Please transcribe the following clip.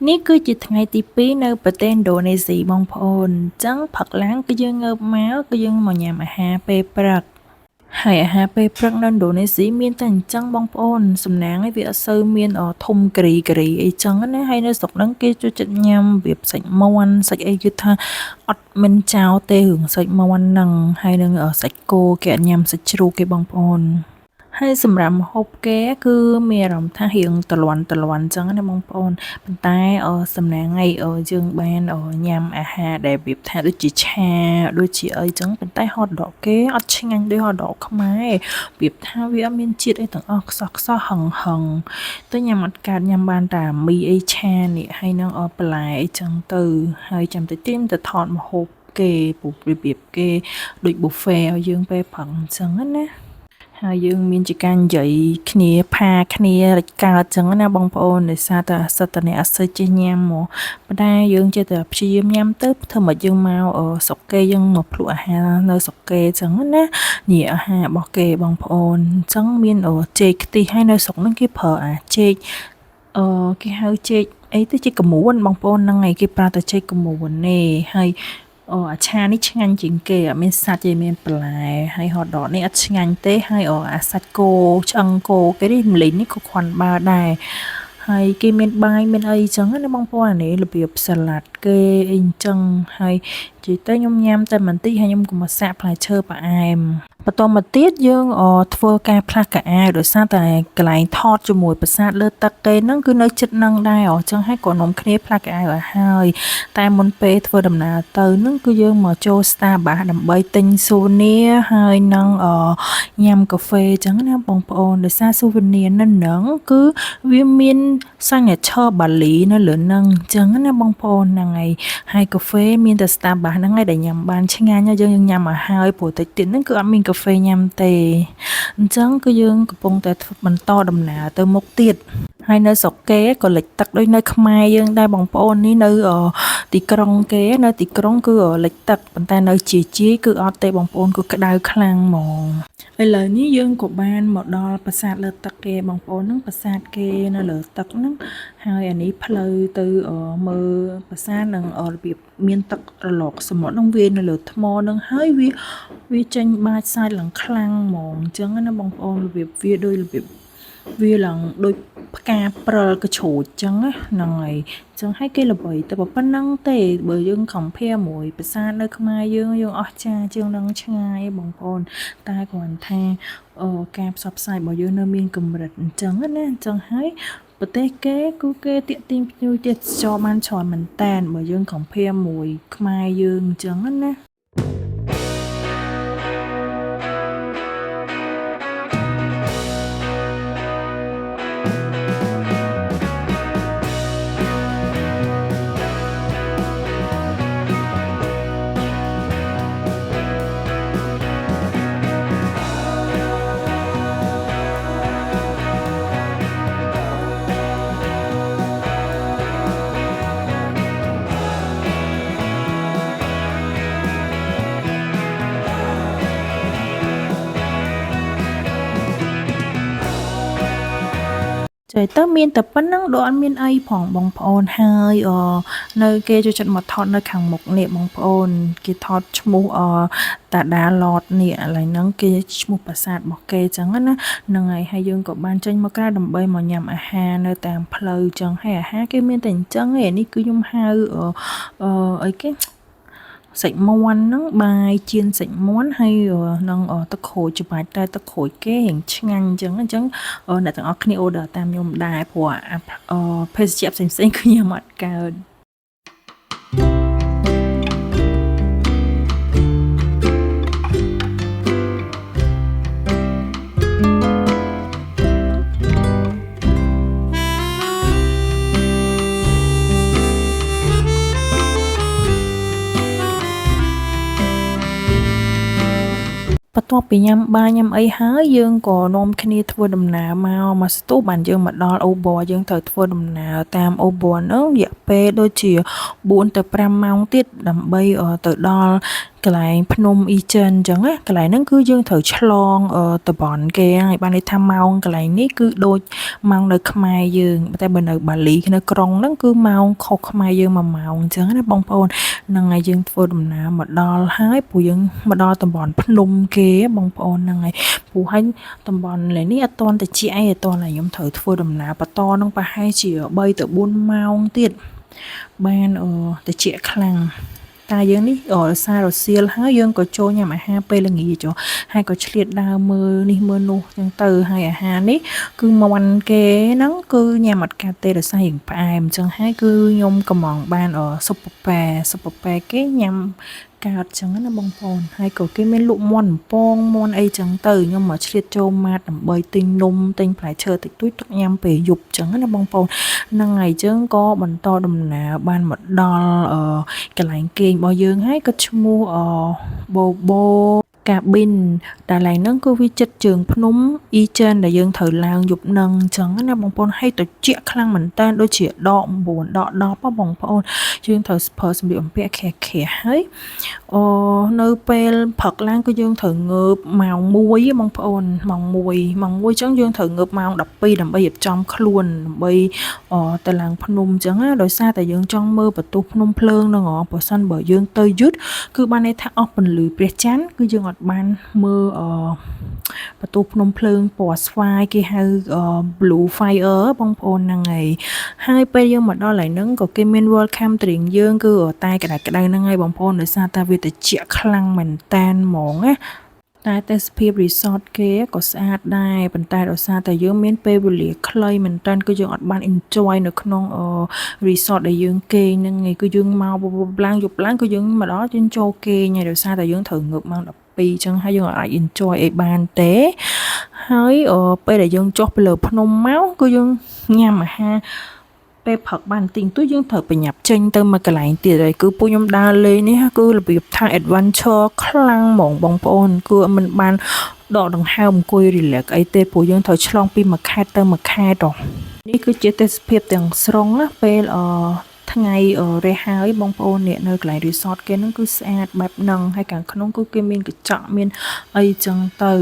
នេះគឺជាថ្ងៃទី2នៅប្រទេសឥណ្ឌូនេស៊ីបងប្អូនអញ្ចឹងផឹកឡើងគឺយើងងើបមកគឺយើងមកញ៉ាំអាហារពេលព្រឹកហើយអាហារពេលព្រឹកនៅឥណ្ឌូនេស៊ីមានតែអញ្ចឹងបងប្អូនសំណាងឯងវាអត់សូវមានធំគ្រីអីចឹងណាហើយនៅស្រុកហ្នឹងគេចូលចិត្តញ៉ាំវាសាច់មាន់សាច់អីគឺថាអត់មិនចោលទេរឿងសាច់មាន់ហ្នឹងហើយនឹងសាច់គោគេអត់ញ៉ាំសាច់ជ្រូកគេបងប្អូនហើយសម្រាប់ម្ហូបគេគឺមានអារម្មណ៍ថារៀងតលន់ចឹងណាបងប្អូនប៉ុន្តែសំណាងឯយើងបានញ៉ាំអាហារដែលវាថាដូចជាឆាដូចជាអីចឹងប៉ុន្តែហតដកគេអត់ឆ្ងាញ់ដូចហតដកខ្មែរវាថាវាអត់មានជាតិអីទាំងអស់ខ្សោះហឹងទៅញ៉ាំអត់កើតញ៉ាំបានតែមីអីឆានេះហើយនឹងបន្លែអីចឹងទៅហើយចាំទៅទៀមទៅថតម្ហូបគេពុបរបៀបគេដូច buffet ឲ្យយើងពេលព្រឹកអញ្ចឹងណាហើយយើងមានជាការនិយាយគ្នាផាគ្នារច់កើតចឹងណាបងប្អូនដោយសារតែសិតតអ្នកអត់សូវចេះញ៉ាំមកប៉ុន្តែយើងចេះតែព្យាយាមញ៉ាំទៅធ្វើមកយើងមកស្រុកគេយើងមកភ្លក់អាហារនៅស្រុកគេចឹងណានេះអាហាររបស់គេបងប្អូនអញ្ចឹងមានចេកខ្ទិះហើយនៅស្រុកហ្នឹងគេប្រើចេកគេហៅចេកអីទៅចេកកមួនបងប្អូនហ្នឹងឯងគេប្រើតែចេកកមួនទេហើយអាឆានេះឆ្ងាញ់ជាងគេអត់មានសាច់ទេមានបន្លែហើយហតដកនេះអត់ឆ្ងាញ់ទេហើយអាសាច់គោឆ្អឹងគោគេនេះម្លេងនេះក៏ខ្វាន់បើដែរហើយគេមានបាយមានអីចឹងណាបងប្អូនអានេះរបៀបសាឡាត់គេអីអញ្ចឹងហើយនិយាយទៅខ្ញុំញ៉ាំតែបន្តិចហើយខ្ញុំក៏មកសាកផ្លែឈើផ្អែមបន្តមកទៀតយើងធ្វើការផ្លាស់កៅអៅដោយសារតែកន្លែងថតជាមួយប្រាសាទលើទឹកគេហ្នឹងគឺនៅជិតនឹងដែរអញ្ចឹងហើយក៏នាំគ្នាផ្លាស់កៅអៅឲ្យហើយតែមុនពេលធ្វើដំណើរទៅហ្នឹងគឺយើងមកចូល Starbucks ដើម្បីទិញ souvenir ហើយនឹងញ៉ាំកាហ្វេអញ្ចឹងណាបងប្អូនដោយសារ souvenir នៅហ្នឹងគឺវាមាន signature បាលីនៅលើហ្នឹងអញ្ចឹងណាបងប្អូនហ្នឹងហើយកាហ្វេមានតែ Starbucks ហ្នឹងឯងដែលញ៉ាំបានឆ្ងាញ់យើងញ៉ាំមកហើយព្រោះតិចទៀតហ្នឹងគឺអត់មានកាហ្វេញ៉ាំទេអញ្ចឹងគឺយើងកំពុងតែបន្តដំណើរទៅមុខទៀតហើយនៅស្រុកគេក៏លិចទឹកដូចនៅខ្មែរយើងដែរបងប្អូននេះនៅទីក្រុងគេនៅទីក្រុងគឺលិចទឹកប៉ុន្តែនៅជាគឺអត់ទេបងប្អូនគឺក្តៅខ្លាំងហ្មងឥឡូវនេះយើងក៏បានមកដល់ប្រាសាទលើទឹកគេបងប្អូនហ្នឹងប្រាសាទគេនៅលើទឹកហ្នឹងហើយអានេះផ្លូវទៅមើលប្រាសាទនឹងរបៀបមានទឹករលកសមុទ្រហ្នឹងវានៅលើថ្មហ្នឹងហើយវាចេញបាចសាច់ឡើងខ្លាំងហ្មងអញ្ចឹងណាបងប្អូនរបៀបវាដូចរបៀបវាឡើងដូចផ្កាព្រិលកជ្រូចអញ្ចឹងណាហ្នឹងហើយអញ្ចឹងហើយគេល្បីតែប៉ុណ្្នឹងទេបើយើង compare មួយភាសានៅខ្មែរយើងអស្ចារ្យជាងនឹងឆ្ងាយបងប្អូនតែគ្រាន់ថាការផ្សព្វផ្សាយរបស់យើងនៅមានកម្រិតអញ្ចឹងណាអញ្ចឹងហើយប្រទេសគេគឺគេទាក់ទាញភ្ញៀវទេសចរបានច្រើនមែនតែនបើយើង compare មួយខ្មែរយើងអញ្ចឹងណាចុយទៅមានតែប៉ុណ្្នឹងដូចអត់មានអីផងបងប្អូនហើយនៅគេចូលចិត្តមកថតនៅខាងមុខនេះបងប្អូនគេថតឈ្មោះតាដាឡតនេះឥឡូវហ្នឹងគេឈ្មោះប្រាសាទរបស់គេអញ្ចឹងណាហ្នឹងហើយយើងក៏បានចេញមកក្រៅដើម្បីមកញ៉ាំអាហារនៅតាមផ្លូវអញ្ចឹងហើយអាហារគេមានតែអញ្ចឹងឯនេះគឺខ្ញុំហៅអីគេសាច់មាន់ហ្នឹងបាយចៀនសាច់មាន់ហើយនឹងទឹកក្រូចច្បាច់តែទឹកក្រូចគេរៀងឆ្ងាញ់អញ្ចឹងអ្នកទាំងអស់គ្នា order តាមខ្ញុំដែរព្រោះភេសជ្ជៈផ្សេងៗគឺខ្ញុំអត់កើតបន្ទាប់ពីញ៉ាំបាយញ៉ាំអីហើយយើងក៏នាំគ្នាធ្វើដំណើរមកស្ទុះបានយើងមកដល់អូប័រយើងត្រូវធ្វើដំណើរតាមអូប័រហ្នឹងរយៈពេលដូចជា4 ទៅ 5 ម៉ោងទៀតដើម្បីទៅដល់ កន្លែងភ្នំអ៊ីចិនអញ្ចឹងណាកន្លែងហ្នឹងគឺយើងត្រូវឆ្លងតំបន់គេហើយបានន័យថាម៉ោងកន្លែងនេះគឺដូចម៉ោងនៅខ្មែរយើងតែបើនៅបាលីនៅក្រុងហ្នឹងគឺម៉ោងខុសខ្មែរយើង1ម៉ោងអញ្ចឹងណាបងប្អូនហ្នឹងហើយយើងធ្វើដំណើរមកដល់ហើយព្រោះយើងមកដល់តំបន់ភ្នំគេបងប្អូនហ្នឹងហើយព្រោះហើយតំបន់នេះអត់ទាន់តិចអីអត់ទាន់តែខ្ញុំត្រូវធ្វើដំណើរបន្តនឹងប្រហែលជា3ទៅ4ម៉ោងទៀតបានតិចខ្លាំងតែយើងនេះសាររសៀលហើយយើងក៏ចូលញ៉ាំអាហារពេលល្ងាចហើយក៏ឆ្លៀតដើរមើលនេះមើលនោះចឹងទៅហើយអាហារនេះគឺមាន់គេហ្នឹងគឺញ៉ាំអត់កាត់ទេដោយសារយើងផ្អែមចឹងហើយគឺខ្ញុំកំងបានស៊ុបប៉ែគេញ៉ាំកើតចឹងណាបងប្អូនហើយក៏គេមានលក់មាន់បំពងមាន់អីចឹងទៅខ្ញុំមកឆ្លៀតចូលម៉ាតដើម្បីទិញនំទិញផ្លែឈើតិចតួចទុកញ៉ាំពេលយប់ចឹងណាបងប្អូនហ្នឹងហើយចឹងក៏បន្តដំណើរបានមកដល់កន្លែងគេងរបស់យើងហើយក៏ឈ្មោះបូបូកាប៊ីនដែលឡើងហ្នឹងគឺវាចិត្តជើងភ្នំអ៊ីចិនដែលយើងត្រូវឡើងយប់ហ្នឹងអញ្ចឹងណាបងប្អូនហើយត្រជាក់ខ្លាំងមែនតើដូចជាដក9ដក10បងប្អូនយើងត្រូវប្រើសម្លៀកបំពាក់ខែហើយនៅពេលព្រឹកឡើងគឺយើងត្រូវងើបម៉ោង1បងប្អូនម៉ោង1អញ្ចឹងយើងត្រូវងើបម៉ោង12ដើម្បីរៀបចំខ្លួនដើម្បីទៅឡើងភ្នំអញ្ចឹងណាដោយសារតែយើងចង់មើលបន្ទោះភ្នំភ្លើងហ្នឹងបើសិនបើយើងទៅយឺតគឺបានន័យថាអស់ពន្លឺព្រះច័ន្ទគឺយើងអត់បានមើលបន្ទោះភ្នំភ្លើងពណ៌ស្វាយគេហៅblue fire បងប្អូនហ្នឹងហើយពេលយើងមកដល់ហើយហ្នឹងក៏គេមាន welcome drink យើងគឺតែក្តៅហ្នឹងហើយបងប្អូនដោយសារតែវាត្រជាក់ខ្លាំងមែនតែនហ្មងណាតែទេសភាព resort គេក៏ស្អាតដែរប៉ុន្តែដោយសារតែយើងមានពេលវេលាខ្លីមែនតើគឺយើងអត់បាន enjoy នៅក្នុងresort ដែលយើងគេងហ្នឹងឯងគឺយើងមកឡើងយប់ឡើងគឺយើងមកដល់យើងចូលគេងហើយដោយសារតែយើងត្រូវងើបម៉ោង12អញ្ចឹងហើយយើងអាច enjoy អីបានទេហើយពេលដែលយើងចុះទៅលើភ្នំមកគឺយើងញ៉ាំអាហារពេលព្រឹកបានតិចតួចយើងត្រូវប្រញាប់ចេញទៅមួយកន្លែងទៀតហើយគឺពួកខ្ញុំដើរលេងនេះគឺរបៀបថា adventure ខ្លាំងហ្មងបងប្អូនគឺមិនបានដកដង្ហើមអង្គុយ relax អីទេព្រោះយើងត្រូវឆ្លងពីមួយខេត្តទៅមួយខេត្តនេះគឺជាទេសភាពទាំងស្រុងណាពេលថ្ងៃរះហើយបងប្អូនអ្នកនៅកន្លែង resort គេហ្នឹងគឺស្អាតបែបហ្នឹងហើយខាងក្នុងគឺគេមានកញ្ចក់មានអីចឹងទៅ